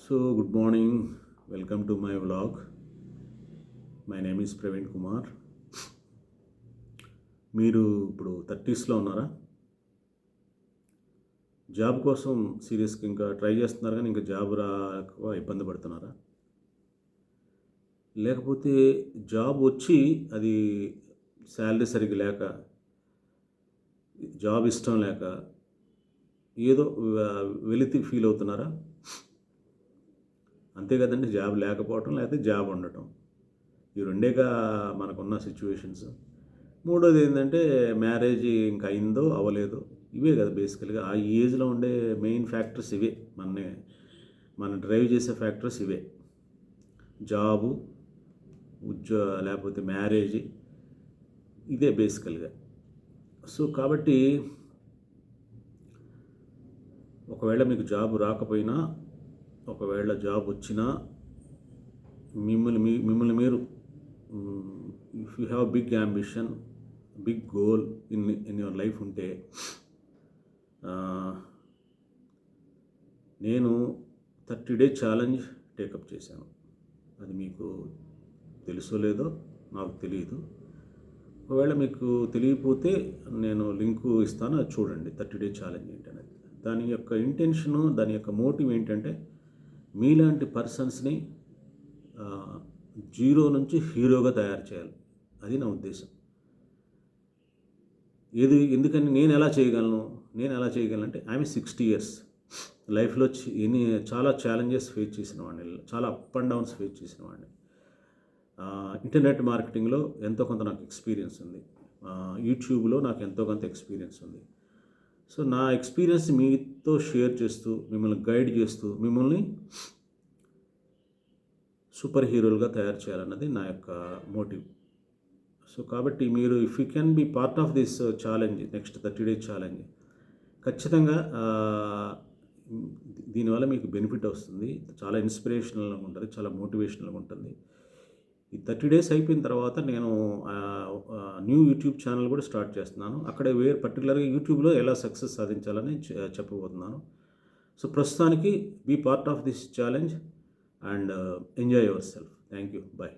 Good morning. Welcome to my vlog. My name is Praveen Kumar. మీరు ఇప్పుడు 30స్లో ఉన్నారా? Job కోసం సీరియస్గా ఇంకా ట్రై చేస్తున్నారు కానీ ఇంకా జాబ్ రాక ఇబ్బంది పడుతున్నారా? లేకపోతే జాబ్ వచ్చి అది శాలరీ సరిగ్గా లేక, జాబ్ ఇష్టం లేక ఏదో వెలితి ఫీల్ అవుతున్నారా? అంతే కదండి, జాబ్ లేకపోవటం లేకపోతే జాబ్ ఉండటం, ఈ రెండేగా మనకున్న సిచ్యువేషన్స్. మూడోది ఏంటంటే మ్యారేజ్ ఇంకా అయిందో అవ్వలేదో, ఇవే కదా బేసికల్గా ఆ ఏజ్లో ఉండే మెయిన్ ఫ్యాక్టర్స్ ఇవే. మన డ్రైవ్ చేసే ఫ్యాక్టర్స్ ఇవే: జాబు, లేకపోతే మ్యారేజ్, ఇదే బేసికల్గా. కాబట్టి ఒకవేళ మీకు జాబ్ రాకపోయినా, ఒకవేళ జాబ్ వచ్చినా, మిమ్మల్ని మీరు if you have big ambition, big goal in your life ఉంటే, నేను 30 days ఛాలెంజ్ టేకప్ చేశాను. అది మీకు తెలుసో లేదో నాకు తెలియదు. ఒకవేళ మీకు తెలియకపోతే నేను లింకు ఇస్తాను, అది చూడండి. 30 days ఛాలెంజ్ ఏంటనేది, దాని యొక్క ఇంటెన్షను, దాని యొక్క మోటివ్ ఏంటంటే మీలాంటి పర్సన్స్ని జీరో నుంచి హీరోగా తయారు చేయాలి. అది నా ఉద్దేశం. ఎందుకని నేను ఎలా చేయగలనంటే ఐఎమ్ 60 years లైఫ్లో చాలా ఛాలెంజెస్ ఫేస్ చేసిన వాడిని, చాలా అప్ అండ్ డౌన్స్ ఫేస్ చేసిన వాడిని. ఇంటర్నెట్ మార్కెటింగ్లో ఎంతో కొంత నాకు ఎక్స్పీరియన్స్ ఉంది. యూట్యూబ్లో నాకు ఎంతో కొంత ఎక్స్పీరియన్స్ ఉంది. సో నా ఎక్స్పీరియన్స్ మీతో షేర్ చేస్తూ, మిమ్మల్ని గైడ్ చేస్తూ, మిమ్మల్ని సూపర్ హీరోలుగా తయారు చేయాలన్నది నా యొక్క మోటివ్. సో కాబట్టి మీరు if you can be part of this challenge, next 30 days challenge, ఖచ్చితంగా దీనివల్ల మీకు బెనిఫిట్ వస్తుంది. చాలా ఇన్స్పిరేషనల్గా ఉంటుంది, చాలా మోటివేషనల్గా ఉంటుంది. ఈ 30 days అయిపోయిన తర్వాత నేను న్యూ యూట్యూబ్ ఛానల్ కూడా స్టార్ట్ చేస్తున్నాను. అక్కడ పర్టికులర్గా యూట్యూబ్లో ఎలా సక్సెస్ సాధించాలని చెప్పబోతున్నాను. సో ప్రస్తుతానికి be part of this challenge and enjoy yourself. Thank you. Bye.